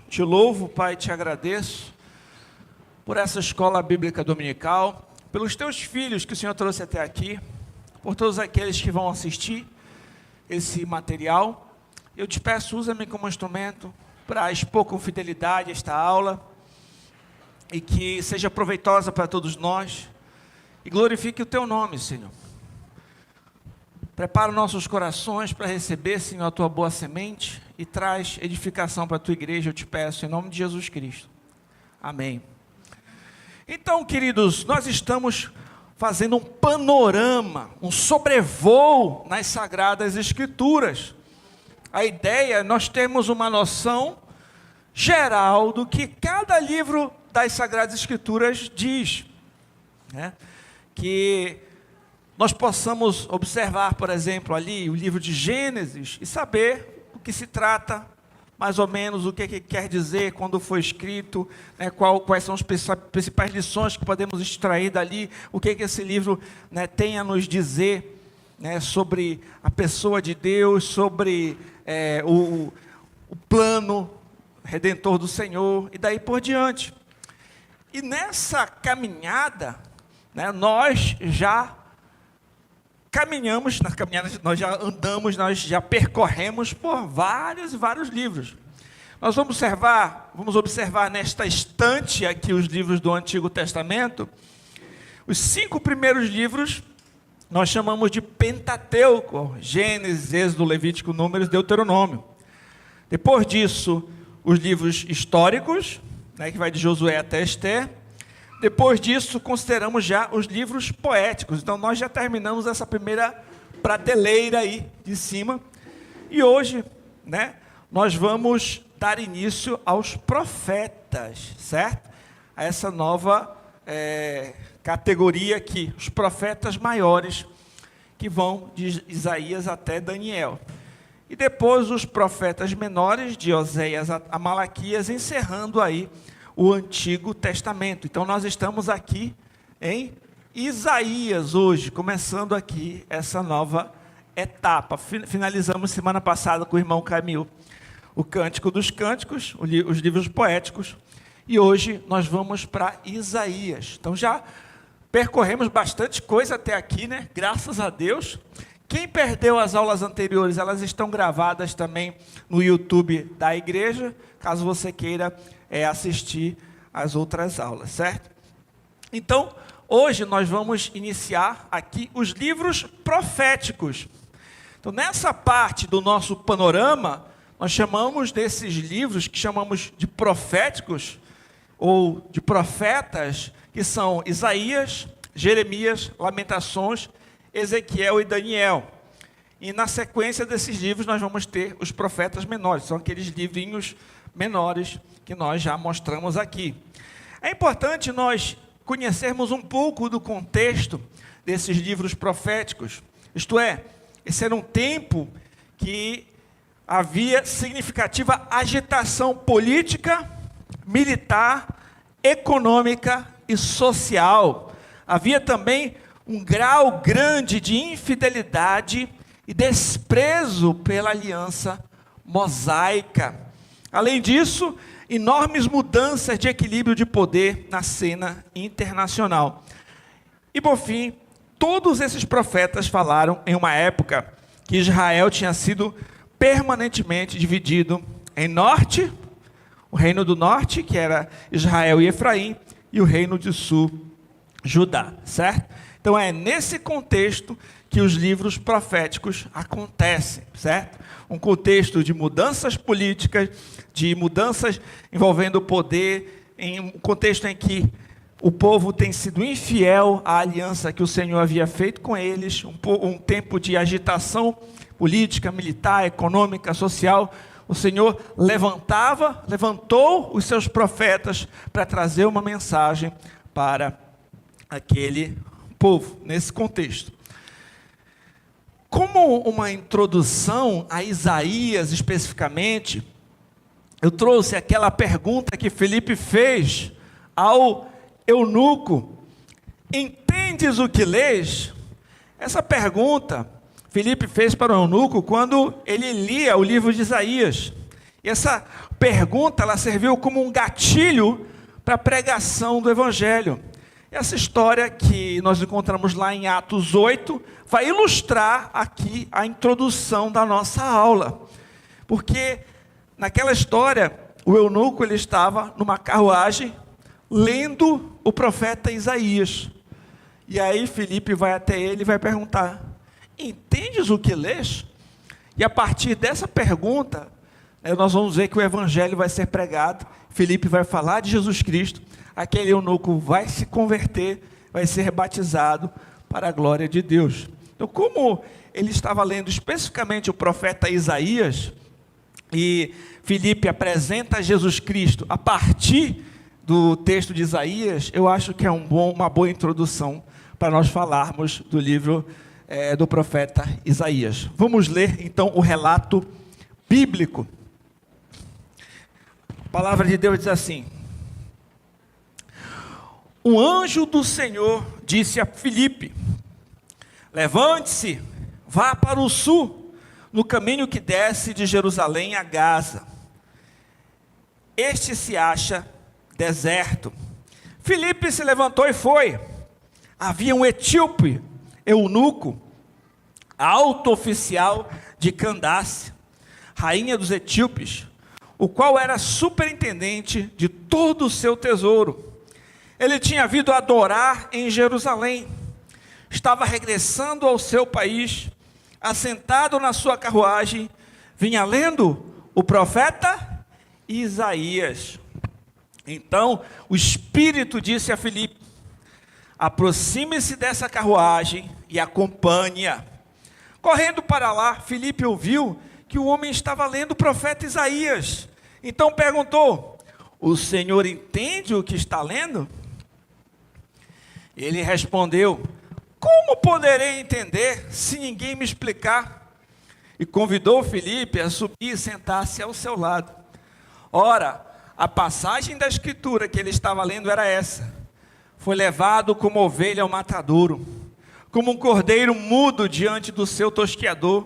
Te louvo, Pai, te agradeço por essa escola bíblica dominical, pelos teus filhos que o Senhor trouxe até aqui, por todos aqueles que vão assistir esse material. Eu te peço, usa-me como instrumento para expor com fidelidade esta aula e que seja proveitosa para todos nós e glorifique o teu nome, Senhor. Prepara nossos corações para receber, Senhor, a tua boa semente e traz edificação para a tua igreja, eu te peço, em nome de Jesus Cristo. Amém. Então, queridos, nós estamos fazendo um panorama, um sobrevoo nas Sagradas Escrituras. A ideia é nós termos uma noção geral do que cada livro das Sagradas Escrituras diz, né? Que nós possamos observar, por exemplo, ali o livro de Gênesis e saber o que se trata, mais ou menos o que quer dizer, quando foi escrito, né, quais são as principais lições que podemos extrair dali, o que esse livro, né, tem a nos dizer, né, sobre a pessoa de Deus, sobre o plano redentor do Senhor, e daí por diante. E nessa caminhada, né, nós já caminhamos, nós já andamos, nós já percorremos por vários e vários livros. Nós vamos observar nesta estante aqui os livros do Antigo Testamento. Os 5 primeiros livros nós chamamos de Pentateuco: Gênesis, Êxodo, Levítico, Números, Deuteronômio. Depois disso, os livros históricos, né, que vai de Josué até Esther. Depois disso, consideramos já os livros poéticos. Então, nós já terminamos essa primeira prateleira aí de cima. E hoje, né, nós vamos dar início aos profetas, certo? A essa nova categoria aqui, os profetas maiores, que vão de Isaías até Daniel. E depois os profetas menores, de Oséias a Malaquias, encerrando aí o Antigo Testamento. Então nós estamos aqui em Isaías hoje, começando aqui essa nova etapa. Finalizamos semana passada com o irmão Camil o Cântico dos Cânticos, os livros poéticos, e hoje nós vamos para Isaías. Então já percorremos bastante coisa até aqui, né? Graças a Deus. Quem perdeu as aulas anteriores, elas estão gravadas também no YouTube da igreja, caso você queira assistir as outras aulas, certo? Então, hoje nós vamos iniciar aqui os livros proféticos. Então, nessa parte do nosso panorama, nós chamamos desses livros, que chamamos de proféticos, ou de profetas, que são Isaías, Jeremias, Lamentações, Ezequiel e Daniel. E na sequência desses livros nós vamos ter os profetas menores, são aqueles livrinhos menores que nós já mostramos aqui. É importante nós conhecermos um pouco do contexto desses livros proféticos. Isto é, esse era um tempo que havia significativa agitação política, militar, econômica e social. Havia também um grau grande de infidelidade e desprezo pela aliança mosaica. Além disso, enormes mudanças de equilíbrio de poder na cena internacional. E por fim, todos esses profetas falaram em uma época que Israel tinha sido permanentemente dividido em norte, o reino do norte, que era Israel e Efraim, e o reino do sul, Judá, certo? Então é nesse contexto que os livros proféticos acontecem, certo? Um contexto de mudanças políticas, de mudanças envolvendo o poder, em um contexto em que o povo tem sido infiel à aliança que o Senhor havia feito com eles, um tempo de agitação política, militar, econômica, social. O Senhor levantou os seus profetas para trazer uma mensagem para aquele povo, nesse contexto. Como uma introdução a Isaías especificamente, eu trouxe aquela pergunta que Felipe fez ao eunuco: entendes o que lês? Essa pergunta Felipe fez para o eunuco quando ele lia o livro de Isaías. E essa pergunta, ela serviu como um gatilho para a pregação do Evangelho. Essa história que nós encontramos lá em Atos 8, vai ilustrar aqui a introdução da nossa aula. Porque naquela história, o eunuco ele estava numa carruagem, lendo o profeta Isaías. E aí Filipe vai até ele e vai perguntar: entendes o que lês? E a partir dessa pergunta, nós vamos ver que o evangelho vai ser pregado. Filipe vai falar de Jesus Cristo. Aquele eunuco vai se converter, vai ser batizado para a glória de Deus. Então, como ele estava lendo especificamente o profeta Isaías, e Filipe apresenta Jesus Cristo a partir do texto de Isaías, eu acho que é uma boa introdução para nós falarmos do livro do profeta Isaías. Vamos ler então o relato bíblico. A palavra de Deus diz assim: um anjo do Senhor disse a Filipe: levante-se, vá para o sul, no caminho que desce de Jerusalém a Gaza. Este se acha deserto. Filipe se levantou e foi. Havia um etíope, eunuco, alto oficial de Candace, rainha dos etíopes, o qual era superintendente de todo o seu tesouro. Ele tinha vindo adorar em Jerusalém, estava regressando ao seu país, assentado na sua carruagem, vinha lendo o profeta Isaías. Então o Espírito disse a Filipe: aproxime-se dessa carruagem e acompanhe-a. Correndo para lá, Filipe ouviu que o homem estava lendo o profeta Isaías. Então perguntou: o senhor entende o que está lendo? Ele respondeu: como poderei entender se ninguém me explicar? E convidou Filipe a subir e sentar-se ao seu lado. Ora, a passagem da escritura que ele estava lendo era essa: foi levado como ovelha ao matadouro, como um cordeiro mudo diante do seu tosqueador,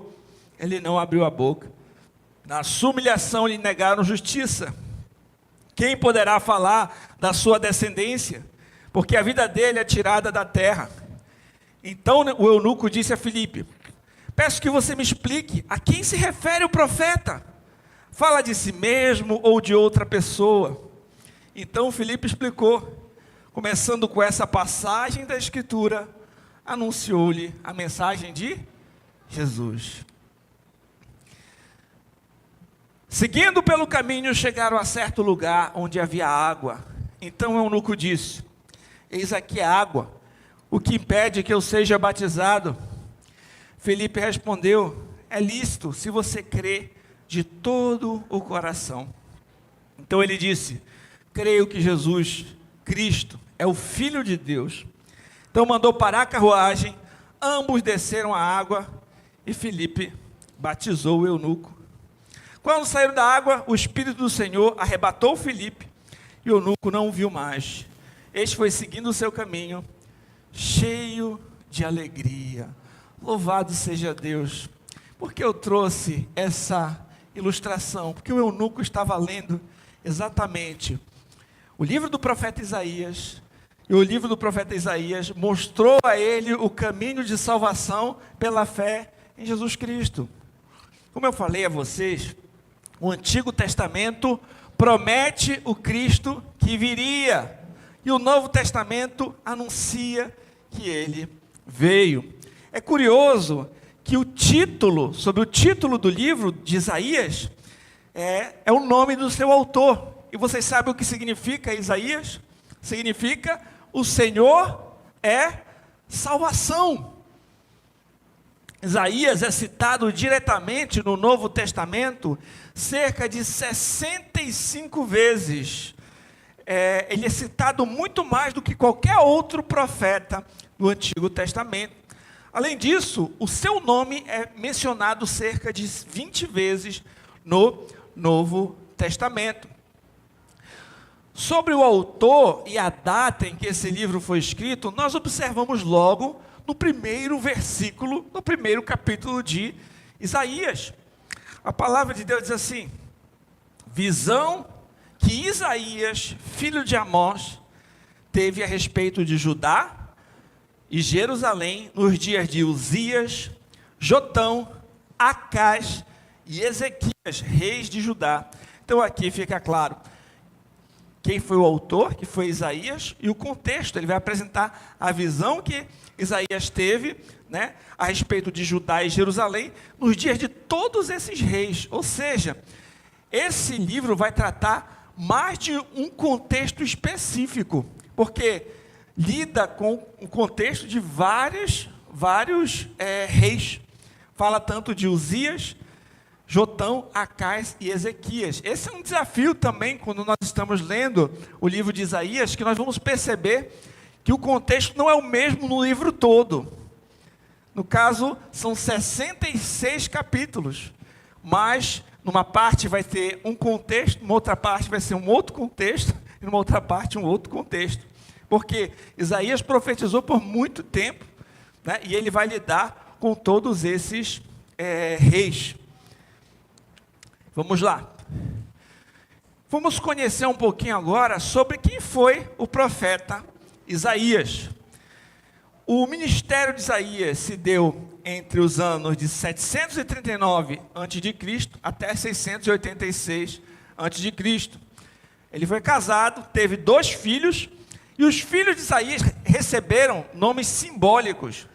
ele não abriu a boca. Na sua humilhação lhe negaram justiça. Quem poderá falar da sua descendência? Porque a vida dele é tirada da terra. Então o eunuco disse a Filipe: peço que você me explique a quem se refere o profeta. Fala de si mesmo ou de outra pessoa? Então Filipe explicou, começando com essa passagem da escritura, anunciou-lhe a mensagem de Jesus. Seguindo pelo caminho, chegaram a certo lugar onde havia água. Então o eunuco disse: eis aqui a água, o que impede que eu seja batizado? Filipe respondeu: é lícito, se você crê de todo o coração. Então ele disse: creio que Jesus Cristo é o Filho de Deus. Então mandou parar a carruagem, ambos desceram a água e Filipe batizou o eunuco. Quando saíram da água, o Espírito do Senhor arrebatou Filipe e o eunuco não o viu mais. Este foi seguindo o seu caminho, cheio de alegria. Louvado seja Deus. Por que eu trouxe essa ilustração? Porque o eunuco estava lendo exatamente o livro do profeta Isaías, e o livro do profeta Isaías mostrou a ele o caminho de salvação pela fé em Jesus Cristo. Como eu falei a vocês, o Antigo Testamento promete o Cristo que viria, e o Novo Testamento anuncia que ele veio. É curioso que sobre o título do livro de Isaías, é o nome do seu autor. E vocês sabem o que significa Isaías? Significa: o Senhor é salvação. Isaías é citado diretamente no Novo Testamento cerca de 65 vezes. Ele é citado muito mais do que qualquer outro profeta do Antigo Testamento. Além disso, o seu nome é mencionado cerca de 20 vezes no Novo Testamento. Sobre o autor e a data em que esse livro foi escrito, nós observamos logo no primeiro versículo, no primeiro capítulo de Isaías. A palavra de Deus diz assim: visão que Isaías, filho de Amós, teve a respeito de Judá e Jerusalém nos dias de Uzias, Jotão, Acás e Ezequias, reis de Judá. Então aqui fica claro quem foi o autor, que foi Isaías, e o contexto. Ele vai apresentar a visão que Isaías teve, né, a respeito de Judá e Jerusalém, nos dias de todos esses reis. Ou seja, esse livro vai tratar mais de um contexto específico, porque lida com o contexto de vários reis. Fala tanto de Uzias, Jotão, Acás e Ezequias. Esse é um desafio também, quando nós estamos lendo o livro de Isaías, que nós vamos perceber que o contexto não é o mesmo no livro todo. No caso, são 66 capítulos, mas numa parte vai ter um contexto, numa outra parte vai ser um outro contexto, e numa outra parte um outro contexto. Porque Isaías profetizou por muito tempo, né, e ele vai lidar com todos esses reis. Vamos lá. Vamos conhecer um pouquinho agora sobre quem foi o profeta Isaías. O ministério de Isaías se deu entre os anos de 739 a.C. até 686 a.C. Ele foi casado, teve 2 filhos, e os filhos de Isaías receberam nomes simbólicos.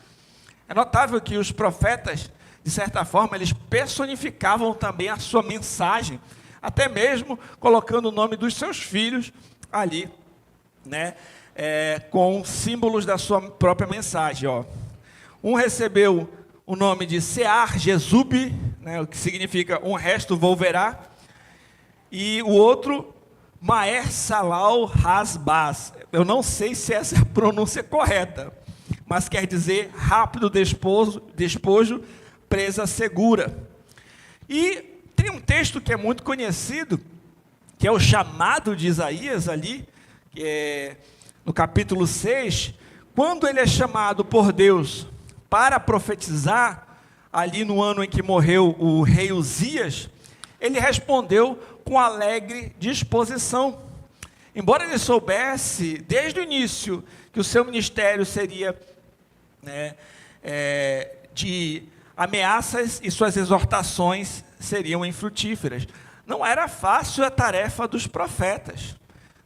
É notável que os profetas, de certa forma, eles personificavam também a sua mensagem, até mesmo colocando o nome dos seus filhos ali, né, com símbolos da sua própria mensagem. Ó. Um recebeu o nome de Sear-Jesub, né, o que significa um resto volverá, e o outro, Maer-Salal-Hasbaz. Eu não sei se essa é a pronúncia correta, mas quer dizer rápido despojo, presa segura. E tem um texto que é muito conhecido, que é o chamado de Isaías ali, que é no capítulo 6, quando ele é chamado por Deus para profetizar, ali no ano em que morreu o rei Uzias, ele respondeu com alegre disposição. Embora ele soubesse, desde o início, que o seu ministério seria de ameaças e suas exortações seriam infrutíferas. Não era fácil a tarefa dos profetas.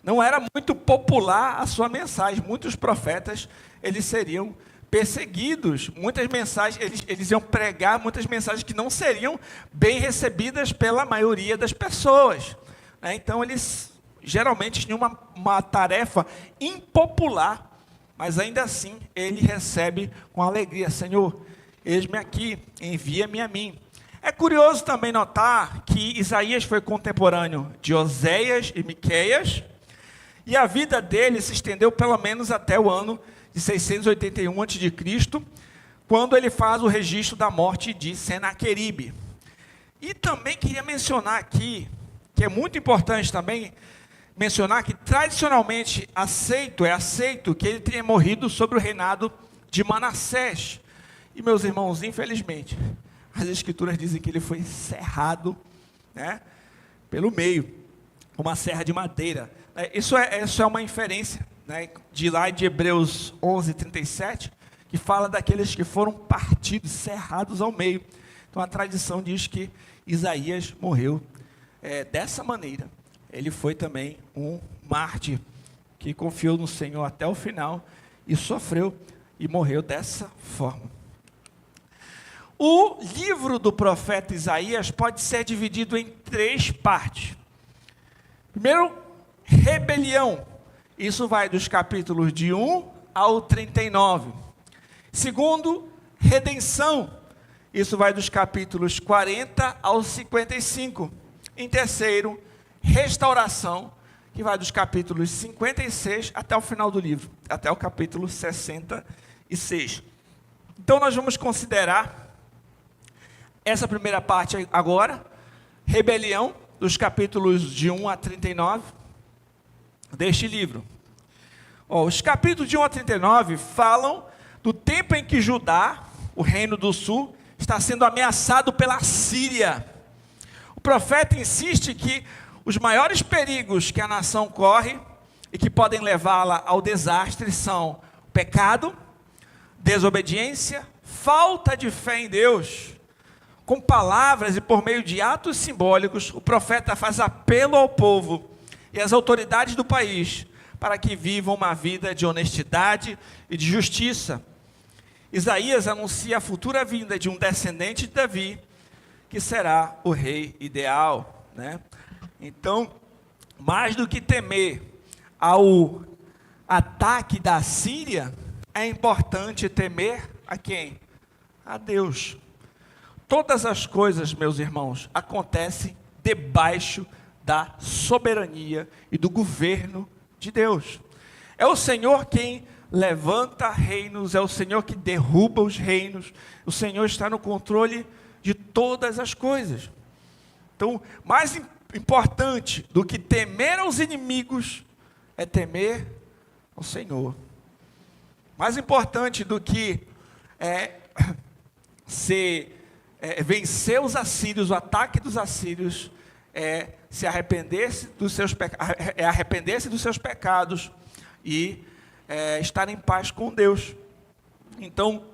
Não era muito popular a sua mensagem. Muitos profetas, eles seriam perseguidos. Muitas mensagens, eles iam pregar muitas mensagens que não seriam bem recebidas pela maioria das pessoas. Então, eles geralmente tinham uma tarefa impopular, mas ainda assim, ele recebe com alegria: Senhor, eis-me aqui, envia-me a mim. É curioso também notar que Isaías foi contemporâneo de Oséias e Miqueias, e a vida dele se estendeu pelo menos até o ano de 681 a.C., quando ele faz o registro da morte de Senaqueribe. E também queria mencionar aqui, que é muito importante também mencionar que tradicionalmente é aceito que ele tenha morrido sobre o reinado de Manassés. E meus irmãos, infelizmente, as escrituras dizem que ele foi serrado, né, pelo meio, com uma serra de madeira. Isso é uma inferência, né, de lá de Hebreus 11:37, que fala daqueles que foram partidos, serrados ao meio. Então a tradição diz que Isaías morreu dessa maneira. Ele foi também um mártir que confiou no Senhor até o final e sofreu e morreu dessa forma. O livro do profeta Isaías pode ser dividido em 3 partes. Primeiro, rebelião. Isso vai dos capítulos de 1 ao 39. Segundo, redenção. Isso vai dos capítulos 40 ao 55. Em terceiro, restauração, que vai dos capítulos 56 até o final do livro, até o capítulo 66. Então nós vamos considerar essa primeira parte agora, rebelião, dos capítulos de 1 a 39 deste livro. Os capítulos de 1 a 39 falam do tempo em que Judá, o reino do sul, está sendo ameaçado pela Síria. O profeta insiste que Os maiores perigos que a nação corre e que podem levá-la ao desastre são pecado, desobediência, falta de fé em Deus. Com palavras e por meio de atos simbólicos, o profeta faz apelo ao povo e às autoridades do país para que vivam uma vida de honestidade e de justiça. Isaías anuncia a futura vinda de um descendente de Davi, que será o rei ideal, né? Então, mais do que temer ao ataque da Síria, é importante temer a quem? A Deus. Todas as coisas, meus irmãos, acontecem debaixo da soberania e do governo de Deus. É o Senhor quem levanta reinos, é o Senhor que derruba os reinos, o Senhor está no controle de todas as coisas. Então, mais importante do que temer aos inimigos, é temer ao Senhor. Mais importante do que vencer os assírios, o ataque dos assírios, se arrepender-se dos seus arrepender-se dos seus pecados e estar em paz com Deus. Então,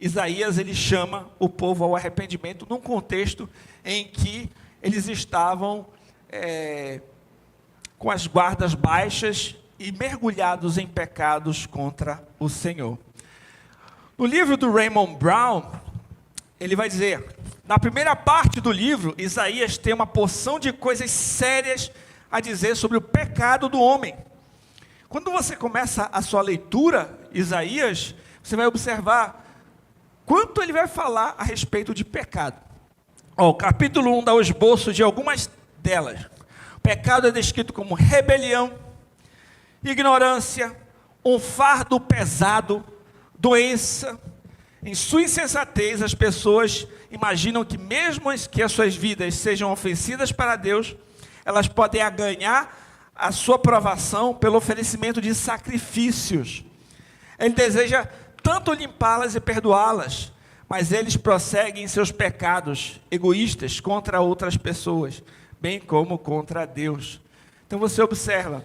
Isaías ele chama o povo ao arrependimento num contexto em que eles estavam com as guardas baixas e mergulhados em pecados contra o Senhor. No livro do Raymond Brown, ele vai dizer, na primeira parte do livro, Isaías tem uma porção de coisas sérias a dizer sobre o pecado do homem. Quando você começa a sua leitura, Isaías, você vai observar quanto ele vai falar a respeito de pecado. O capítulo 1 dá o esboço de algumas delas. O pecado é descrito como rebelião, ignorância, um fardo pesado, doença. Em sua insensatez, as pessoas imaginam que mesmo que as suas vidas sejam ofensivas para Deus, elas podem ganhar a sua aprovação pelo oferecimento de sacrifícios. Ele deseja tanto limpá-las e perdoá-las, mas eles prosseguem em seus pecados egoístas contra outras pessoas, bem como contra Deus. Então você observa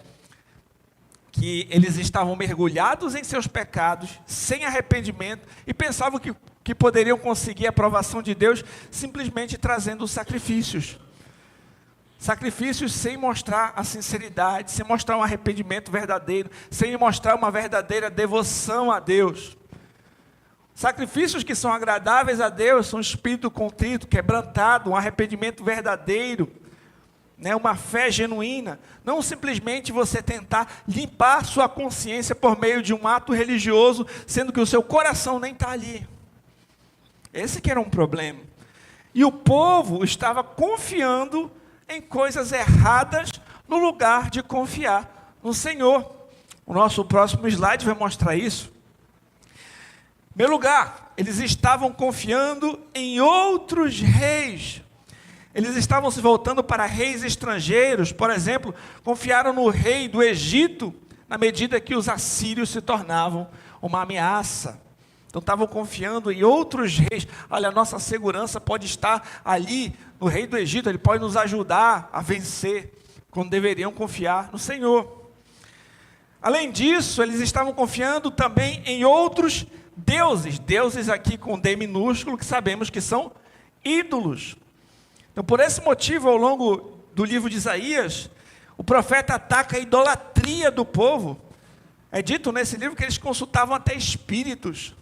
que eles estavam mergulhados em seus pecados, sem arrependimento, e pensavam que poderiam conseguir a aprovação de Deus simplesmente trazendo sacrifícios. Sacrifícios sem mostrar a sinceridade, sem mostrar um arrependimento verdadeiro, sem mostrar uma verdadeira devoção a Deus. Sacrifícios que são agradáveis a Deus são um espírito contrito, quebrantado, um arrependimento verdadeiro, uma fé genuína, não simplesmente você tentar limpar sua consciência por meio de um ato religioso, sendo que o seu coração nem está ali. Esse que era um problema. E o povo estava confiando em coisas erradas, no lugar de confiar no Senhor. O nosso próximo slide vai mostrar isso. Em primeiro lugar, eles estavam confiando em outros reis. Eles estavam se voltando para reis estrangeiros. Por exemplo, confiaram no rei do Egito, na medida que os assírios se tornavam uma ameaça. Então estavam confiando em outros reis. Olha, a nossa segurança pode estar ali no rei do Egito, ele pode nos ajudar a vencer, quando deveriam confiar no Senhor. Além disso, eles estavam confiando também em outros deuses. Deuses aqui com D minúsculo, que sabemos que são ídolos. Então, por esse motivo, ao longo do livro de Isaías, o profeta ataca a idolatria do povo. É dito nesse livro que eles consultavam até espíritos.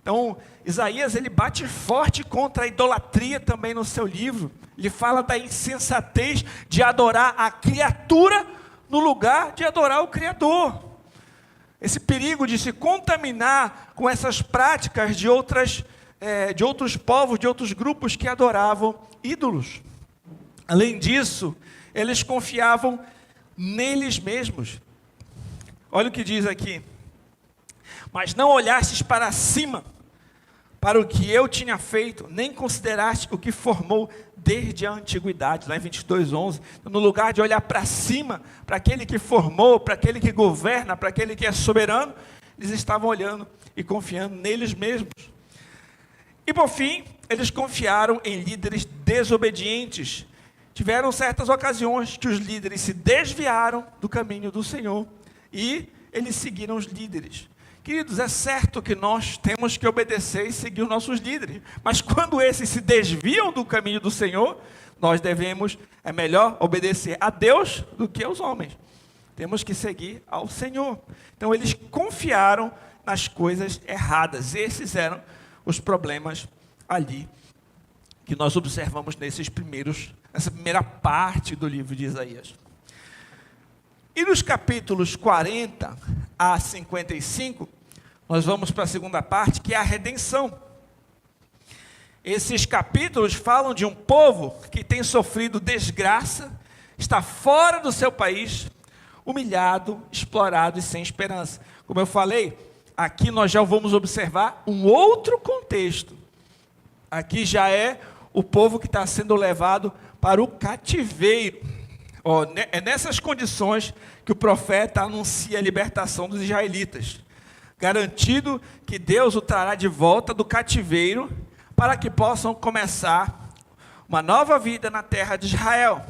Então, Isaías, ele bate forte contra a idolatria também no seu livro. Ele fala da insensatez de adorar a criatura no lugar de adorar o Criador. Esse perigo de se contaminar com essas práticas de outros povos, de outros grupos que adoravam ídolos. Além disso, eles confiavam neles mesmos. Olha o que diz aqui. Mas não olhastes para cima, para o que eu tinha feito, nem consideraste o que formou desde a antiguidade. Lá em 22:11, no lugar de olhar para cima, para aquele que formou, para aquele que governa, para aquele que é soberano, eles estavam olhando e confiando neles mesmos. E por fim, eles confiaram em líderes desobedientes. tiveram certas ocasiões que os líderes se desviaram do caminho do Senhor e eles seguiram os líderes. Queridos, é certo que nós temos que obedecer e seguir os nossos líderes, mas quando esses se desviam do caminho do Senhor, nós devemos, é melhor obedecer a Deus do que aos homens. Temos que seguir ao Senhor. Então eles confiaram nas coisas erradas. Esses eram os problemas ali que nós observamos nessa primeira parte do livro de Isaías. E nos capítulos 40 a 55, nós vamos para a segunda parte, que é a redenção. Esses capítulos falam de um povo que tem sofrido desgraça, está fora do seu país, humilhado, explorado e sem esperança. Como eu falei, aqui nós já vamos observar um outro contexto. Aqui já é o povo que está sendo levado para o cativeiro. É nessas condições que o profeta anuncia a libertação dos israelitas, garantido que Deus o trará de volta do cativeiro para que possam começar uma nova vida na terra de Israel.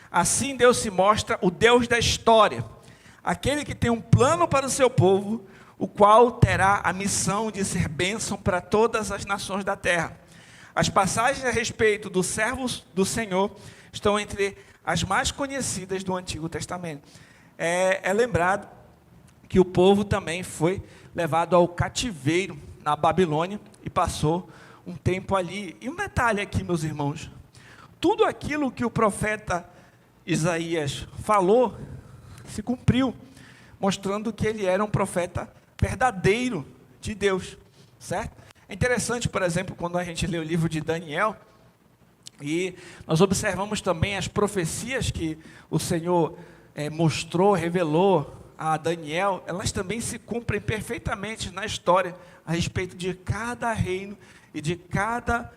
Assim Deus se mostra o Deus da história, aquele que tem um plano para o seu povo, o qual terá a missão de ser bênção para todas as nações da terra. As passagens a respeito dos servos do Senhor estão entre as mais conhecidas do Antigo Testamento. É lembrado que o povo também foi levado ao cativeiro na Babilônia e passou um tempo ali. E um detalhe aqui, meus irmãos, tudo aquilo que o profeta Isaías falou se cumpriu, mostrando que ele era um profeta verdadeiro de Deus, certo? É interessante, por exemplo, quando a gente lê o livro de Daniel, e nós observamos também as profecias que o Senhor mostrou, revelou a Daniel, elas também se cumprem perfeitamente na história, a respeito de cada reino e de cada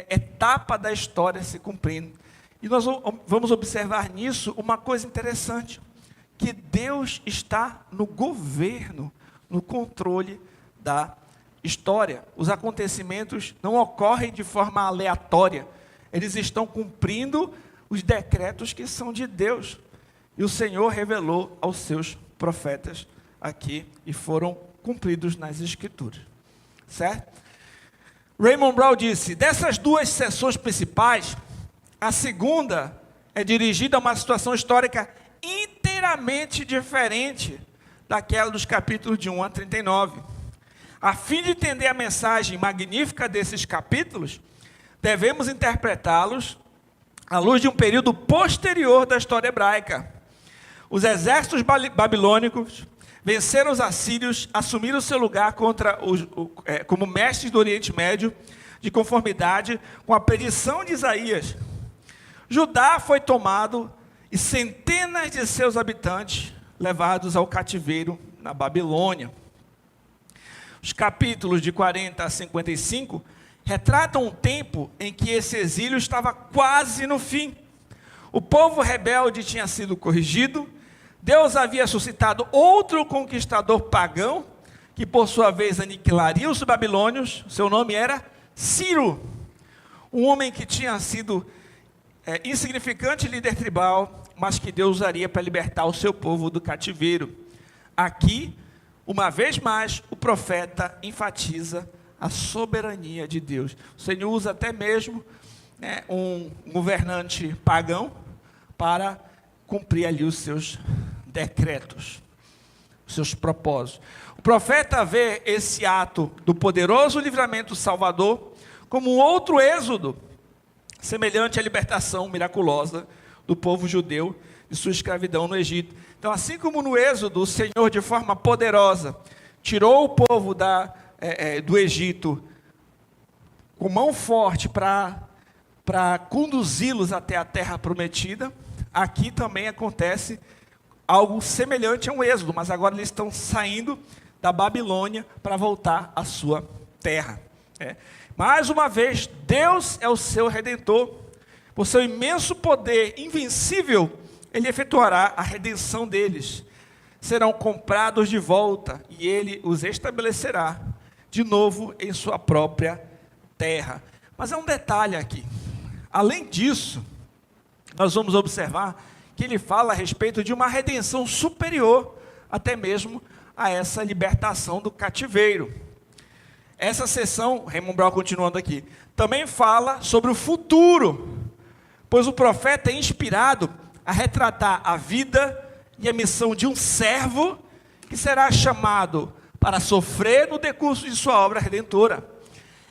etapa da história se cumprindo. E nós vamos observar nisso uma coisa interessante, que Deus está no governo, no controle da história. Os acontecimentos não ocorrem de forma aleatória, eles estão cumprindo os decretos que são de Deus. E o Senhor revelou aos seus profetas aqui, e foram cumpridos nas Escrituras. Certo? Raymond Brown disse, dessas duas seções principais, a segunda é dirigida a uma situação histórica inteiramente diferente daquela dos capítulos de 1 a 39. A fim de entender a mensagem magnífica desses capítulos, devemos interpretá-los à luz de um período posterior da história hebraica. Os exércitos babilônicos venceram os assírios, assumiram seu lugar como mestres do Oriente Médio, de conformidade com a predição de Isaías. Judá foi tomado e centenas de seus habitantes levados ao cativeiro na Babilônia. Os capítulos de 40 a 55 retratam um tempo em que esse exílio estava quase no fim. O povo rebelde tinha sido corrigido, Deus havia suscitado outro conquistador pagão, que por sua vez aniquilaria os babilônios. Seu nome era Ciro, um homem que tinha sido insignificante líder tribal, mas que Deus usaria para libertar o seu povo do cativeiro. Aqui, uma vez mais, o profeta enfatiza a soberania de Deus. O Senhor usa até mesmo um governante pagão para cumprir ali os seus decretos, os seus propósitos. O profeta vê esse ato do poderoso livramento salvador como um outro êxodo, semelhante à libertação miraculosa do povo judeu de sua escravidão no Egito. Então, assim como no êxodo, o Senhor de forma poderosa tirou o povo do Egito com mão forte para conduzi-los até a terra prometida, aqui também acontece algo semelhante a um êxodo, mas agora eles estão saindo da Babilônia para voltar à sua terra. Mais uma vez, Deus é o seu Redentor. Por seu imenso poder invencível, Ele efetuará a redenção deles. Serão comprados de volta e Ele os estabelecerá de novo em sua própria terra. Mas há um detalhe aqui. Além disso, nós vamos observar que ele fala a respeito de uma redenção superior, até mesmo a essa libertação do cativeiro. Essa seção, Raymond Brown continuando aqui, também fala sobre o futuro, pois o profeta é inspirado a retratar a vida e a missão de um servo que será chamado para sofrer no decurso de sua obra redentora.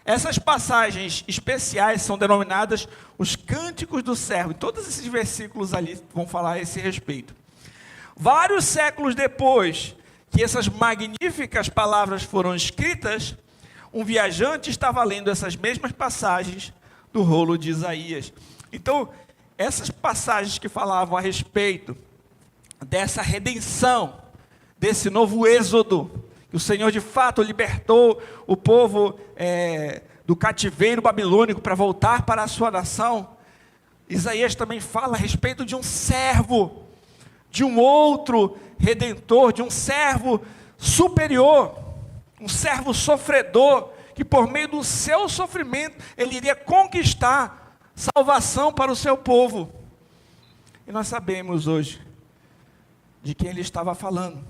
Essas passagens especiais são denominadas os cânticos do servo. E todos esses versículos ali vão falar a esse respeito. Vários séculos depois que essas magníficas palavras foram escritas, um viajante estava lendo essas mesmas passagens do rolo de Isaías. Então, essas passagens que falavam a respeito dessa redenção, desse novo êxodo, que o Senhor de fato libertou o povo do cativeiro babilônico para voltar para a sua nação. Isaías também fala a respeito de um servo, de um outro redentor, de um servo superior, um servo sofredor, que por meio do seu sofrimento, ele iria conquistar salvação para o seu povo. E nós sabemos hoje de quem ele estava falando.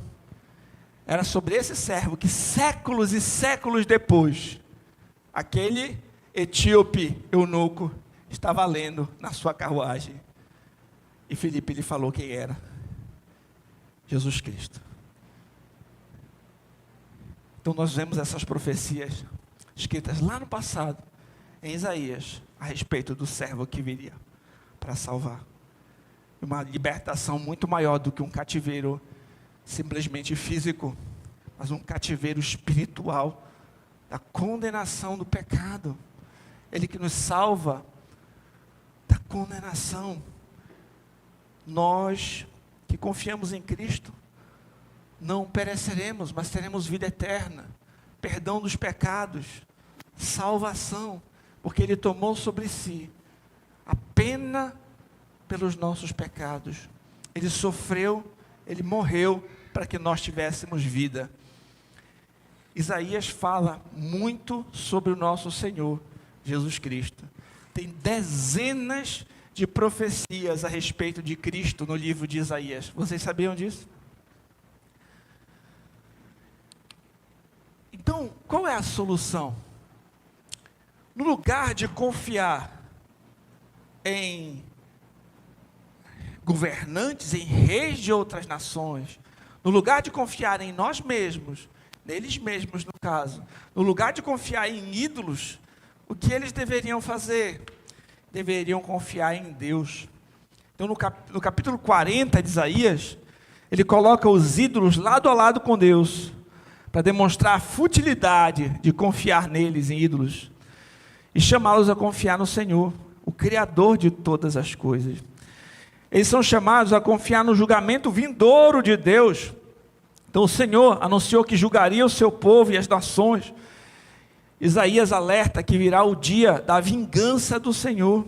Era sobre esse servo que séculos e séculos depois, aquele etíope eunuco estava lendo na sua carruagem. E Filipe lhe falou quem era: Jesus Cristo. Então nós vemos essas profecias escritas lá no passado, em Isaías, a respeito do servo que viria para salvar. Uma libertação muito maior do que um cativeiro simplesmente físico, mas um cativeiro espiritual, da condenação do pecado. Ele que nos salva da condenação. Nós que confiamos em Cristo, não pereceremos, mas teremos vida eterna, perdão dos pecados, salvação, porque Ele tomou sobre si a pena pelos nossos pecados. Ele sofreu, Ele morreu para que nós tivéssemos vida. Isaías fala muito sobre o nosso Senhor Jesus Cristo. Tem dezenas de profecias a respeito de Cristo no livro de Isaías. Vocês sabiam disso? Então, qual é a solução? No lugar de confiar em governantes, em reis de outras nações, no lugar de confiar em nós mesmos, neles mesmos no caso, no lugar de confiar em ídolos, o que eles deveriam fazer? Deveriam confiar em Deus. Então no capítulo 40 de Isaías, ele coloca os ídolos lado a lado com Deus, para demonstrar a futilidade de confiar neles, em ídolos, e chamá-los a confiar no Senhor, o Criador de todas as coisas. Eles são chamados a confiar no julgamento vindouro de Deus. Então o Senhor anunciou que julgaria o seu povo e as nações. Isaías alerta que virá o dia da vingança do Senhor.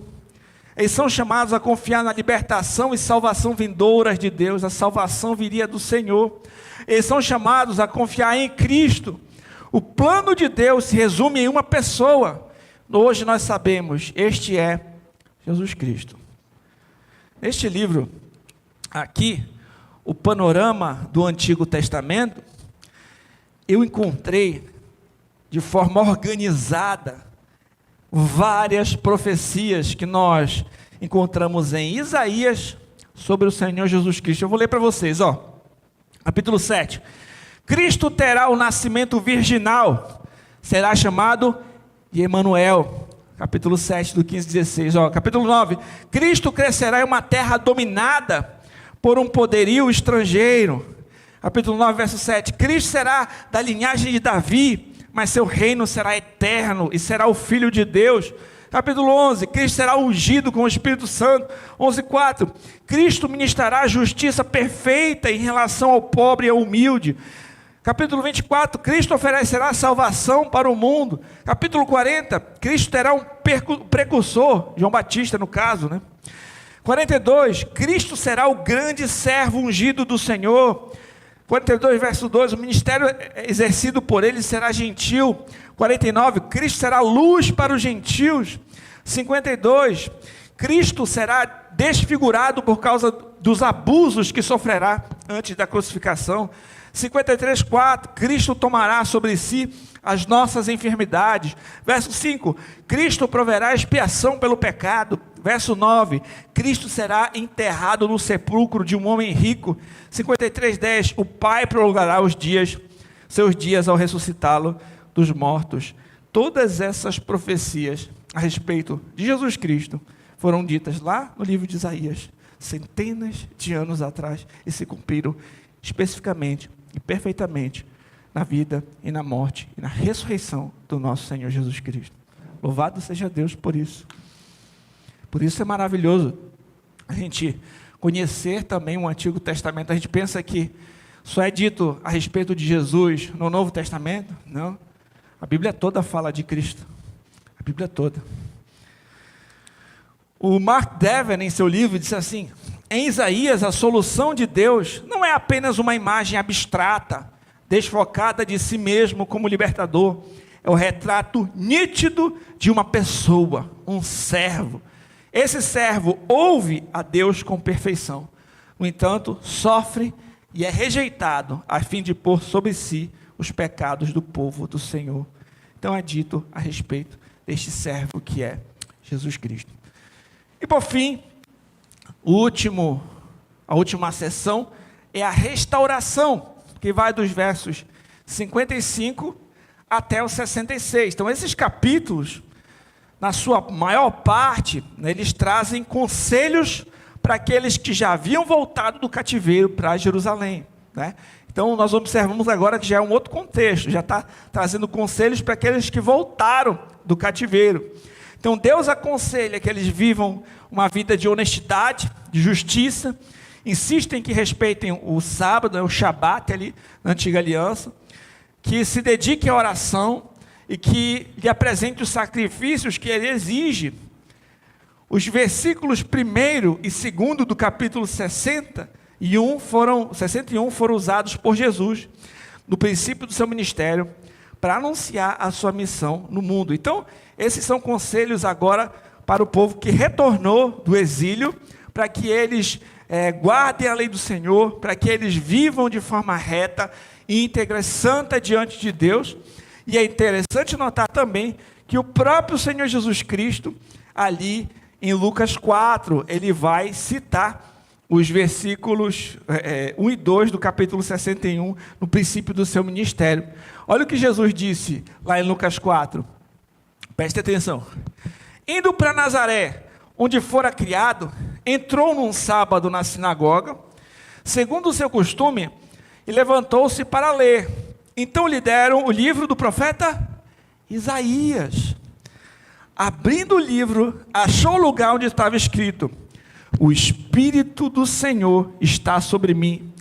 Eles são chamados a confiar na libertação e salvação vindouras de Deus. A salvação viria do Senhor. Eles são chamados a confiar em Cristo. O plano de Deus se resume em uma pessoa. Hoje nós sabemos, este é Jesus Cristo. Neste livro aqui, o panorama do Antigo Testamento, eu encontrei de forma organizada várias profecias que nós encontramos em Isaías sobre o Senhor Jesus Cristo. Eu vou ler para vocês, capítulo 7. Cristo terá o nascimento virginal, será chamado de Emanuel. Capítulo 7, do 15 a 16. Capítulo 9. Cristo crescerá em uma terra dominada por um poderio estrangeiro. Capítulo 9, verso 7. Cristo será da linhagem de Davi, mas seu reino será eterno e será o Filho de Deus. Capítulo 11. Cristo será ungido com o Espírito Santo. 11:4. Cristo ministrará a justiça perfeita em relação ao pobre e ao humilde. Capítulo 24, Cristo oferecerá salvação para o mundo. Capítulo 40, Cristo terá um precursor, João Batista no caso, 42, Cristo será o grande servo ungido do Senhor. 42, verso 2, o ministério exercido por ele será gentil. 49, Cristo será luz para os gentios. 52, Cristo será desfigurado por causa dos abusos que sofrerá antes da crucificação. 53:4, Cristo tomará sobre si as nossas enfermidades. Verso 5, Cristo proverá expiação pelo pecado. Verso 9, Cristo será enterrado no sepulcro de um homem rico. 53:10, o Pai prolongará seus dias ao ressuscitá-lo dos mortos. Todas essas profecias a respeito de Jesus Cristo foram ditas lá no livro de Isaías, centenas de anos atrás, e se cumpriram especificamente e perfeitamente na vida e na morte e na ressurreição do nosso Senhor Jesus Cristo. Louvado seja Deus por isso. Por isso é maravilhoso a gente conhecer também o Antigo Testamento. A gente pensa que só é dito a respeito de Jesus no Novo Testamento. Não. A Bíblia toda fala de Cristo. A Bíblia toda. O Mark Dever, em seu livro, disse assim: em Isaías, a solução de Deus não é apenas uma imagem abstrata, desfocada de si mesmo como libertador. É o retrato nítido de uma pessoa, um servo. Esse servo ouve a Deus com perfeição. No entanto, sofre e é rejeitado, a fim de pôr sobre si os pecados do povo do Senhor. Então é dito a respeito deste servo que é Jesus Cristo. E por fim, a última sessão é a restauração, que vai dos versos 55 até o 66. Então esses capítulos, na sua maior parte, né, eles trazem conselhos para aqueles que já haviam voltado do cativeiro para Jerusalém, né? Então nós observamos agora que já é um outro contexto, já está trazendo conselhos para aqueles que voltaram do cativeiro. Então Deus aconselha que eles vivam uma vida de honestidade, de justiça, insistem que respeitem o sábado, o Shabat ali na antiga aliança, que se dediquem à oração e que lhe apresente os sacrifícios que ele exige. Os versículos 1º e 2º do capítulo 61 foram usados por Jesus no princípio do seu ministério para anunciar a sua missão no mundo. Então, esses são conselhos agora para o povo que retornou do exílio, para que eles guardem a lei do Senhor, para que eles vivam de forma reta, íntegra, santa diante de Deus. E é interessante notar também que o próprio Senhor Jesus Cristo, ali em Lucas 4, ele vai citar os versículos 1 e 2 do capítulo 61, no princípio do seu ministério. Olha o que Jesus disse lá em Lucas 4. Preste atenção. Indo para Nazaré, onde fora criado, entrou num sábado na sinagoga, segundo o seu costume, e levantou-se para ler. Então lhe deram o livro do profeta Isaías. Abrindo o livro, achou o lugar onde estava escrito: o Espírito do Senhor está sobre mim,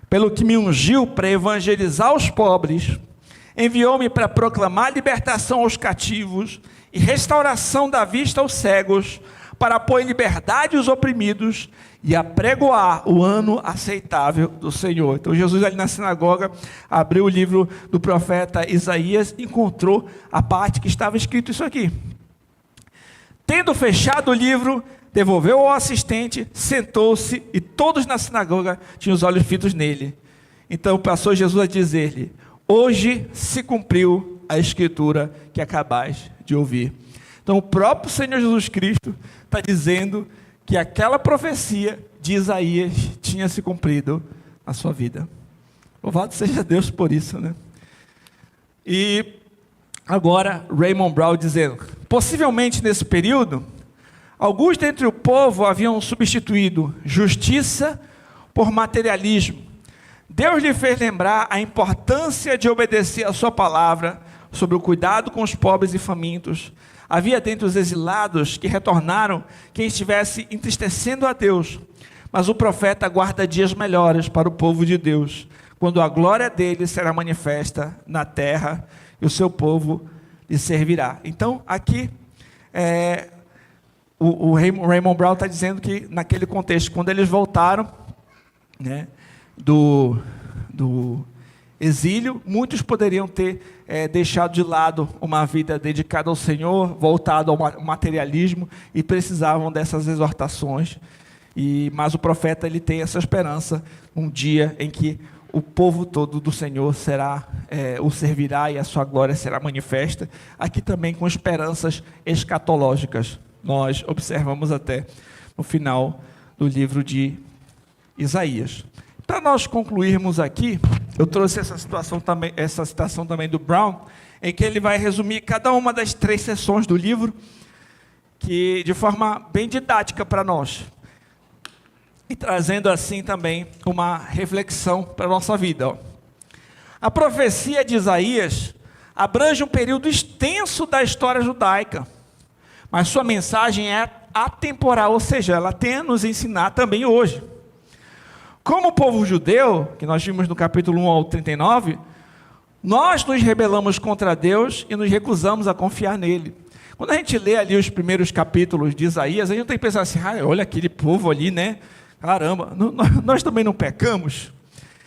pelo que me ungiu para evangelizar os pobres, enviou-me para proclamar libertação aos cativos e restauração da vista aos cegos, para pôr em liberdade os oprimidos e apregoar o ano aceitável do Senhor. Então Jesus ali na sinagoga abriu o livro do profeta Isaías, encontrou a parte que estava escrito isso aqui. Tendo fechado o livro, devolveu ao assistente, sentou-se e todos na sinagoga tinham os olhos fitos nele. Então passou Jesus a dizer-lhe: hoje se cumpriu a escritura que acabais de ouvir. Então o próprio Senhor Jesus Cristo está dizendo que aquela profecia de Isaías tinha se cumprido na sua vida. Louvado seja Deus por isso, né? E agora Raymond Brown dizendo: possivelmente nesse período, alguns dentre o povo haviam substituído justiça por materialismo. Deus lhe fez lembrar a importância de obedecer a sua palavra sobre o cuidado com os pobres e famintos. Havia dentre os exilados que retornaram quem estivesse entristecendo a Deus, mas o profeta guarda dias melhores para o povo de Deus, quando a glória dele será manifesta na terra e o seu povo lhe servirá. Então, aqui, o Raymond Brown está dizendo que, naquele contexto, quando eles voltaram, né, do exílio, muitos poderiam ter deixado de lado uma vida dedicada ao Senhor, voltado ao materialismo, e precisavam dessas exortações. Mas o profeta, ele tem essa esperança, um dia em que o povo todo do Senhor o servirá e a sua glória será manifesta, aqui também com esperanças escatológicas. Nós observamos até no final do livro de Isaías. Para nós concluirmos aqui, eu trouxe essa citação também do Brown, em que ele vai resumir cada uma das 3 seções do livro, que de forma bem didática para nós, e trazendo assim também uma reflexão para a nossa vida. A profecia de Isaías abrange um período extenso da história judaica, mas sua mensagem é atemporal, ou seja, ela tem a nos ensinar também hoje. Como o povo judeu, que nós vimos no capítulo 1 ao 39, nós nos rebelamos contra Deus e nos recusamos a confiar nele. Quando a gente lê ali os primeiros capítulos de Isaías, a gente tem que pensar assim, olha aquele povo ali, né? Caramba, nós também não pecamos?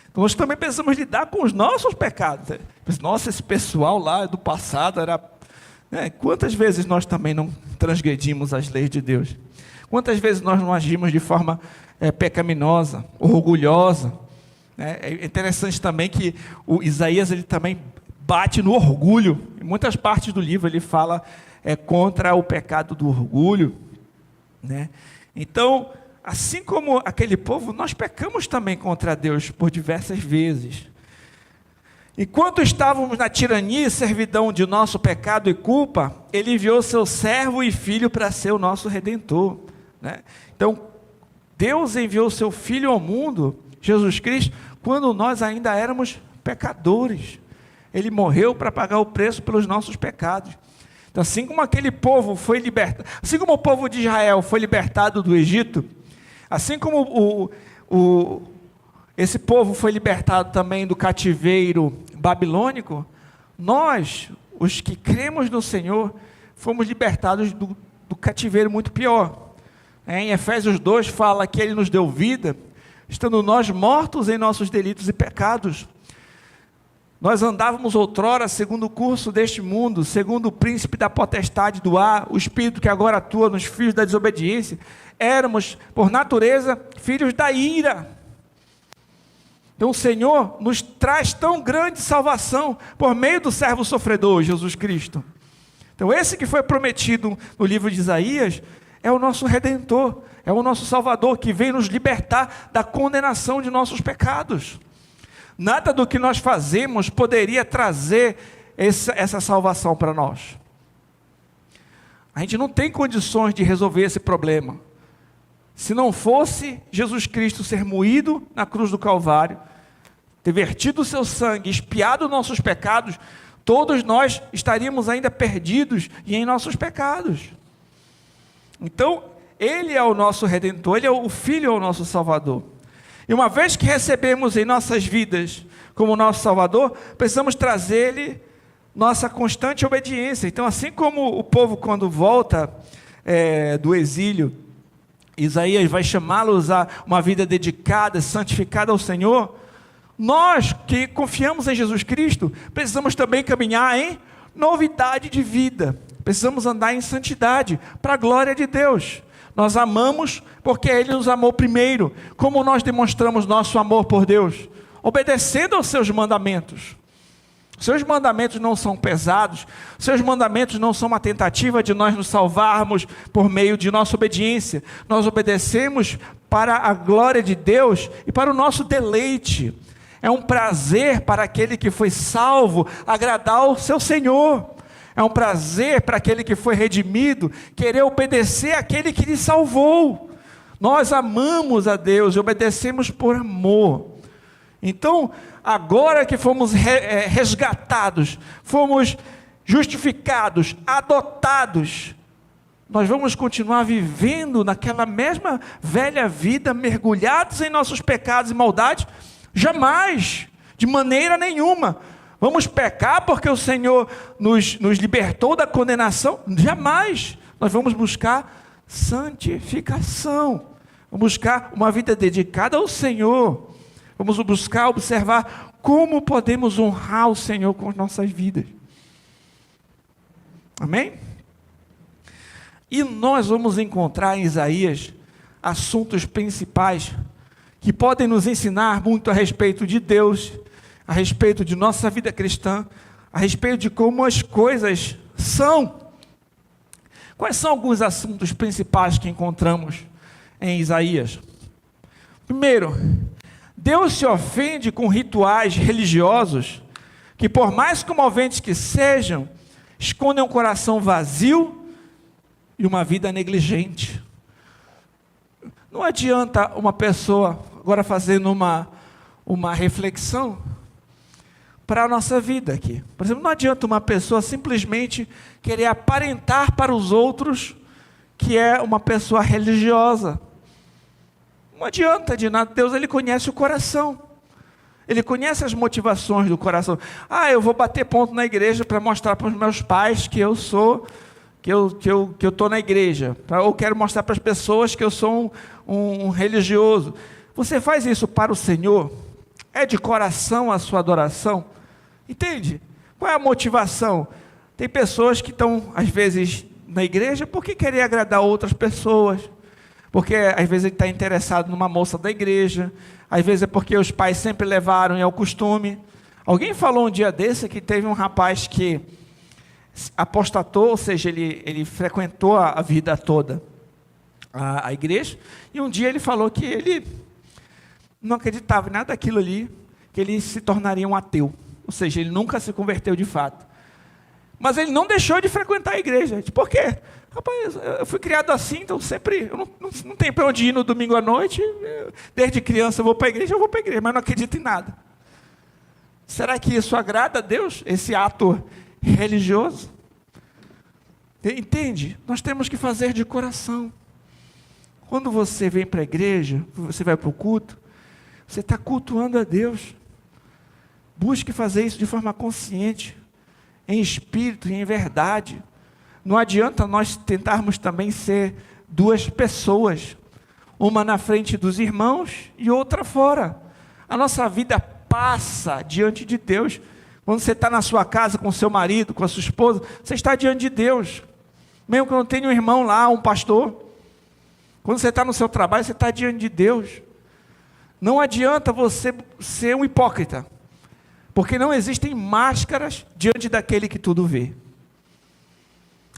Então, nós também precisamos lidar com os nossos pecados. Nossa, esse pessoal lá do passado era... Quantas vezes nós também não transgredimos as leis de Deus? Quantas vezes nós não agimos de forma pecaminosa, orgulhosa? É interessante também que o Isaías, ele também bate no orgulho. Em muitas partes do livro ele fala contra o pecado do orgulho, né? Então, assim como aquele povo, nós pecamos também contra Deus por diversas vezes. Enquanto estávamos na tirania e servidão de nosso pecado e culpa, ele enviou seu servo e filho para ser o nosso Redentor, né? Então, Deus enviou seu Filho ao mundo, Jesus Cristo, quando nós ainda éramos pecadores. Ele morreu para pagar o preço pelos nossos pecados. Então, assim como aquele povo foi libertado, assim como o povo de Israel foi libertado do Egito, assim como esse povo foi libertado também do cativeiro babilônico, nós, os que cremos no Senhor, fomos libertados do cativeiro muito pior. Em Efésios 2 fala que Ele nos deu vida, estando nós mortos em nossos delitos e pecados. Nós andávamos outrora segundo o curso deste mundo, segundo o príncipe da potestade do ar, o espírito que agora atua nos filhos da desobediência. Éramos, por natureza, filhos da ira. Então o Senhor nos traz tão grande salvação por meio do servo sofredor, Jesus Cristo. Então esse que foi prometido no livro de Isaías é o nosso Redentor, é o nosso Salvador, que vem nos libertar da condenação de nossos pecados. Nada do que nós fazemos poderia trazer essa salvação para nós. A gente não tem condições de resolver esse problema. Se não fosse Jesus Cristo ser moído na cruz do Calvário, ter vertido o seu sangue, expiado nossos pecados, todos nós estaríamos ainda perdidos e em nossos pecados. Então, Ele é o nosso Redentor, Ele é o Filho, é o nosso Salvador. E uma vez que recebemos em nossas vidas como nosso Salvador, precisamos trazer-lhe nossa constante obediência. Então, assim como o povo quando volta do exílio, Isaías vai chamá-los a uma vida dedicada, santificada ao Senhor, nós que confiamos em Jesus Cristo, precisamos também caminhar em novidade de vida, precisamos andar em santidade, para a glória de Deus. Nós amamos porque Ele nos amou primeiro. Como nós demonstramos nosso amor por Deus? Obedecendo aos seus mandamentos. Seus mandamentos não são pesados, seus mandamentos não são uma tentativa de nós nos salvarmos por meio de nossa obediência. Nós obedecemos para a glória de Deus e para o nosso deleite. É um prazer para aquele que foi salvo agradar ao seu Senhor. É um prazer para aquele que foi redimido querer obedecer àquele que lhe salvou. Nós amamos a Deus e obedecemos por amor. Então, agora que fomos resgatados, fomos justificados, adotados, nós vamos continuar vivendo naquela mesma velha vida, mergulhados em nossos pecados e maldades? Jamais, de maneira nenhuma. Vamos pecar porque o Senhor nos libertou da condenação? Jamais. Nós vamos buscar santificação. Vamos buscar uma vida dedicada ao Senhor. Vamos buscar observar como podemos honrar o Senhor com as nossas vidas. Amém? E nós vamos encontrar em Isaías assuntos principais que podem nos ensinar muito a respeito de Deus, a respeito de nossa vida cristã, a respeito de como as coisas são. Quais são alguns assuntos principais que encontramos em Isaías? Primeiro, Deus se ofende com rituais religiosos que, por mais comoventes que sejam, escondem um coração vazio e uma vida negligente. Não adianta uma pessoa, agora fazendo uma reflexão para a nossa vida aqui. Por exemplo, não adianta uma pessoa simplesmente querer aparentar para os outros que é uma pessoa religiosa. Não adianta de nada. Deus, Ele conhece o coração. Ele conhece as motivações do coração. Eu vou bater ponto na igreja para mostrar para os meus pais que eu sou, que eu estou na igreja. Ou quero mostrar para as pessoas que eu sou um religioso. Você faz isso para o Senhor? É de coração a sua adoração? Entende? Qual é a motivação? Tem pessoas que estão, às vezes, na igreja porque querem agradar outras pessoas. Porque, às vezes, ele está interessado numa moça da igreja. Às vezes é porque os pais sempre levaram e é o costume. Alguém falou um dia desse que teve um rapaz que apostatou, ou seja, ele frequentou a vida toda a igreja. E um dia ele falou que ele não acreditava em nada daquilo ali, que ele se tornaria um ateu. Ou seja, ele nunca se converteu de fato. Mas ele não deixou de frequentar a igreja. Por quê? Rapaz, eu fui criado assim, então sempre, eu não tenho para onde ir no domingo à noite. Desde criança eu vou para a igreja, mas não acredito em nada. Será que isso agrada a Deus, esse ato religioso? Entende? Nós temos que fazer de coração. Quando você vem para a igreja, você vai para o culto, você está cultuando a Deus. Busque fazer isso de forma consciente, em espírito e em verdade. Não adianta nós tentarmos também ser duas pessoas, uma na frente dos irmãos e outra fora. A nossa vida passa diante de Deus. Quando você está na sua casa com o seu marido, com a sua esposa, você está diante de Deus. Mesmo que não tenha um irmão lá, um pastor. Quando você está no seu trabalho, você está diante de Deus. Não adianta você ser um hipócrita. Porque não existem máscaras diante daquele que tudo vê.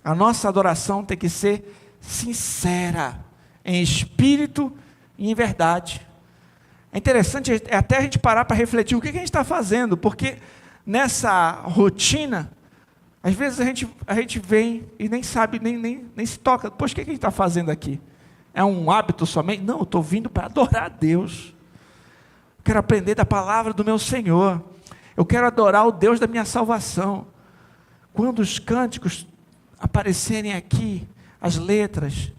A nossa adoração tem que ser sincera, em espírito e em verdade. É interessante até a gente parar para refletir o que a gente está fazendo, porque nessa rotina, às vezes a gente vem e nem sabe, nem se toca. Poxa, o que a gente está fazendo aqui? É um hábito somente? Não, eu estou vindo para adorar a Deus. Quero aprender da palavra do meu Senhor. Eu quero adorar o Deus da minha salvação. Quando os cânticos aparecerem aqui, as letras,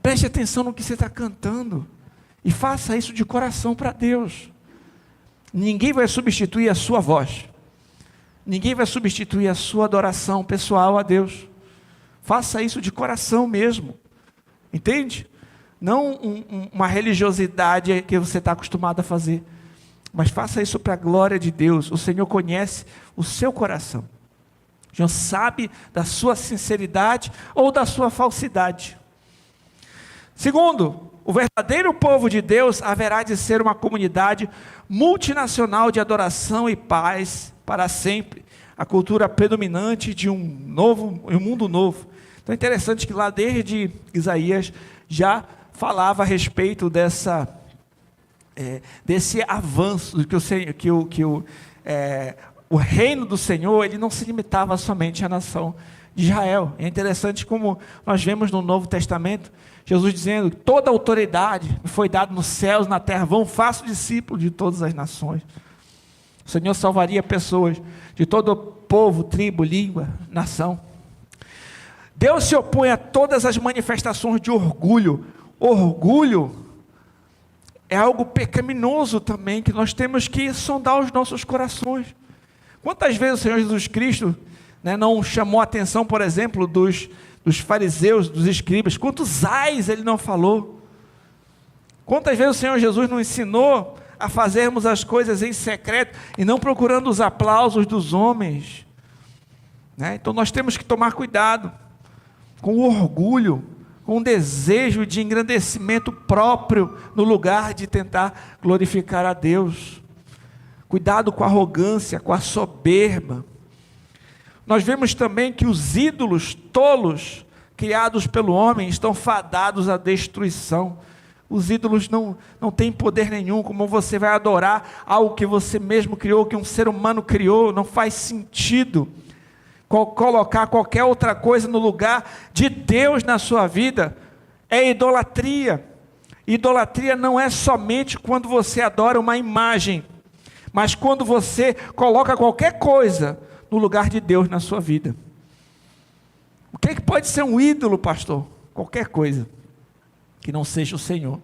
preste atenção no que você está cantando. E faça isso de coração para Deus. Ninguém vai substituir a sua voz. Ninguém vai substituir a sua adoração pessoal a Deus. Faça isso de coração mesmo. Entende? Não uma religiosidade que você está acostumado a fazer. Mas faça isso para a glória de Deus. O Senhor conhece o seu coração. O Senhor sabe da sua sinceridade ou da sua falsidade. Segundo, o verdadeiro povo de Deus haverá de ser uma comunidade multinacional de adoração e paz para sempre. A cultura predominante de um mundo novo. Então é interessante que lá desde Isaías já falava a respeito desse avanço, o reino do Senhor, ele não se limitava somente à nação de Israel. É interessante como nós vemos no Novo Testamento, Jesus dizendo, toda a autoridade me foi dada nos céus, na terra, vão, façam discípulos de todas as nações. O Senhor salvaria pessoas de todo povo, tribo, língua, nação. Deus se opõe a todas as manifestações de orgulho. Orgulho é algo pecaminoso também, que nós temos que sondar os nossos corações. Quantas vezes o Senhor Jesus Cristo não chamou a atenção, por exemplo, dos fariseus, dos escribas? Quantos ais ele não falou? Quantas vezes o Senhor Jesus não ensinou a fazermos as coisas em secreto e não procurando os aplausos dos homens, né? Então nós temos que tomar cuidado com o orgulho, com o desejo de engrandecimento próprio, no lugar de tentar glorificar a Deus. Cuidado com a arrogância, com a soberba. Nós vemos também que os ídolos tolos, criados pelo homem, estão fadados à destruição. Os ídolos não têm poder nenhum. Como você vai adorar algo que você mesmo criou, que um ser humano criou? Não faz sentido colocar qualquer outra coisa no lugar de Deus na sua vida. É idolatria. Idolatria não é somente quando você adora uma imagem, mas quando você coloca qualquer coisa no lugar de Deus na sua vida. O que pode ser um ídolo, pastor? Qualquer coisa que não seja o Senhor.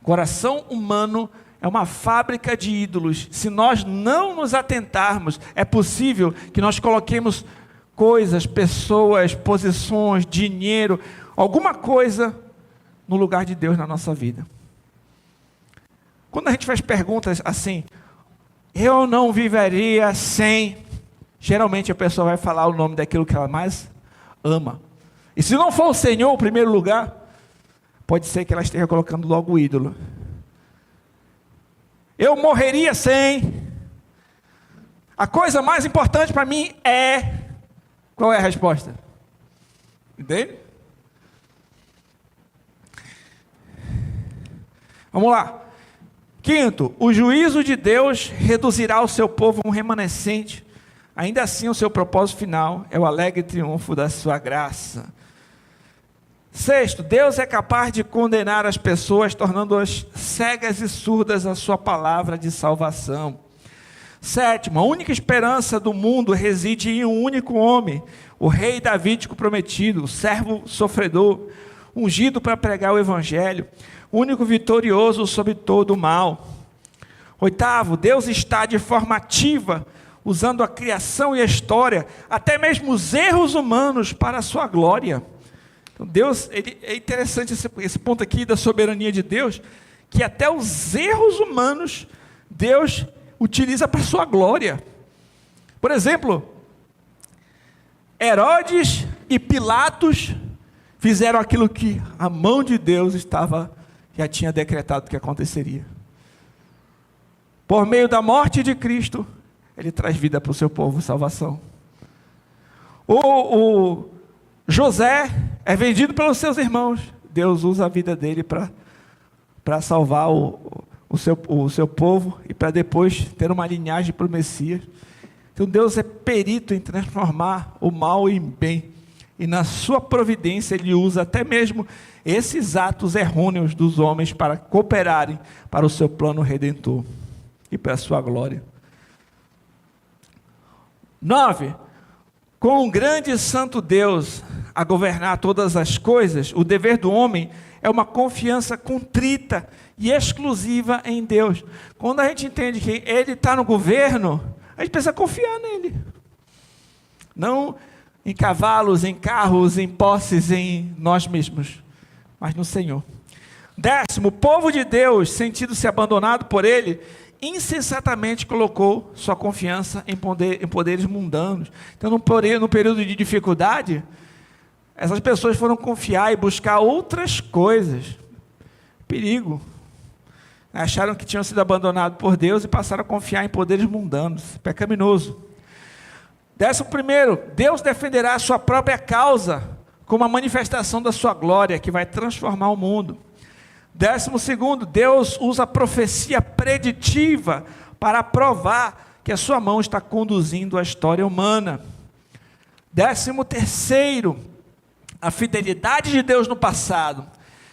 O coração humano é uma fábrica de ídolos. Se nós não nos atentarmos, é possível que nós coloquemos coisas, pessoas, posições, dinheiro, alguma coisa no lugar de Deus na nossa vida. Quando a gente faz perguntas assim, eu não viveria sem, geralmente a pessoa vai falar o nome daquilo que ela mais ama. E se não for o Senhor o primeiro lugar, pode ser que ela esteja colocando logo o ídolo. Eu morreria sem. A coisa mais importante para mim é. Qual é a resposta? Entende? Vamos lá. Quinto, o juízo de Deus reduzirá o seu povo a um remanescente. Ainda assim, o seu propósito final é o alegre triunfo da sua graça. Sexto, Deus é capaz de condenar as pessoas, tornando-as cegas e surdas à sua palavra de salvação. Sétimo, a única esperança do mundo reside em um único homem, o rei davídico prometido, o servo sofredor, ungido para pregar o evangelho, único vitorioso sobre todo o mal. Oitavo, Deus está de forma ativa, usando a criação e a história, até mesmo os erros humanos para a sua glória. Então Deus, é interessante esse ponto aqui da soberania de Deus, que até os erros humanos, Deus utiliza para a sua glória. Por exemplo, Herodes e Pilatos fizeram aquilo que a mão de Deus já tinha decretado que aconteceria. Por meio da morte de Cristo, Ele traz vida para o seu povo, salvação. O José é vendido pelos seus irmãos. Deus usa a vida dele para salvar o seu povo e para depois ter uma linhagem para o Messias. Então Deus é perito em transformar o mal em bem. E na sua providência Ele usa até mesmo esses atos errôneos dos homens para cooperarem para o seu plano redentor e para a sua glória. 9. Com um grande e santo Deus a governar todas as coisas, o dever do homem é uma confiança contrita e exclusiva em Deus. Quando a gente entende que Ele está no governo, a gente precisa confiar nele. Não em cavalos, em carros, em posses, em nós mesmos, mas no Senhor. 10, o povo de Deus, sentindo-se abandonado por Ele, insensatamente colocou sua confiança em poderes mundanos. Então, no período de dificuldade, essas pessoas foram confiar e buscar outras coisas. Perigo. Acharam que tinham sido abandonados por Deus e passaram a confiar em poderes mundanos. Pecaminoso. 11, Deus defenderá a sua própria causa como a manifestação da sua glória, que vai transformar o mundo. 12, Deus usa a profecia preditiva para provar que a sua mão está conduzindo a história humana. 13, a fidelidade de Deus no passado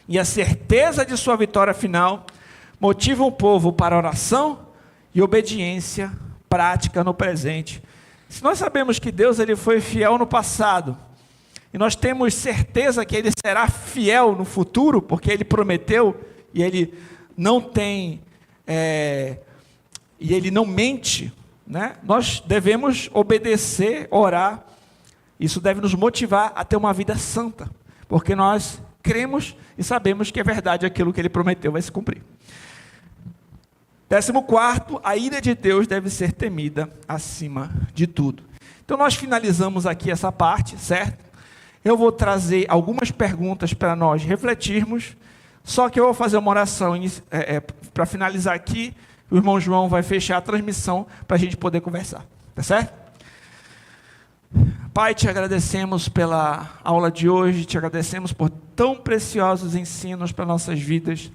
e a certeza de sua vitória final motivam o povo para oração e obediência prática no presente. Se nós sabemos que Deus ele foi fiel no passado, e nós temos certeza que Ele será fiel no futuro, porque Ele prometeu, e Ele não tem, e Ele não mente, né? Nós devemos obedecer, orar. Isso deve nos motivar a ter uma vida santa, porque nós cremos e sabemos que é verdade aquilo que Ele prometeu vai se cumprir. 14º, a ira de Deus deve ser temida acima de tudo. Então nós finalizamos aqui essa parte, certo? Eu vou trazer algumas perguntas para nós refletirmos, só que eu vou fazer uma oração para finalizar aqui, o irmão João vai fechar a transmissão para a gente poder conversar, tá certo? Pai, te agradecemos pela aula de hoje, te agradecemos por tão preciosos ensinos para nossas vidas,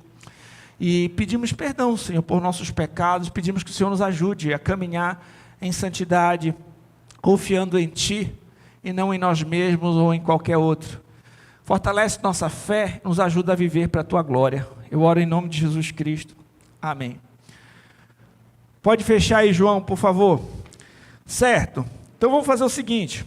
e pedimos perdão, Senhor, por nossos pecados, pedimos que o Senhor nos ajude a caminhar em santidade, confiando em Ti, e não em nós mesmos ou em qualquer outro. Fortalece nossa fé, nos ajuda a viver para a Tua glória. Eu oro em nome de Jesus Cristo. Amém. Pode fechar aí, João, por favor. Certo. Então vamos fazer o seguinte.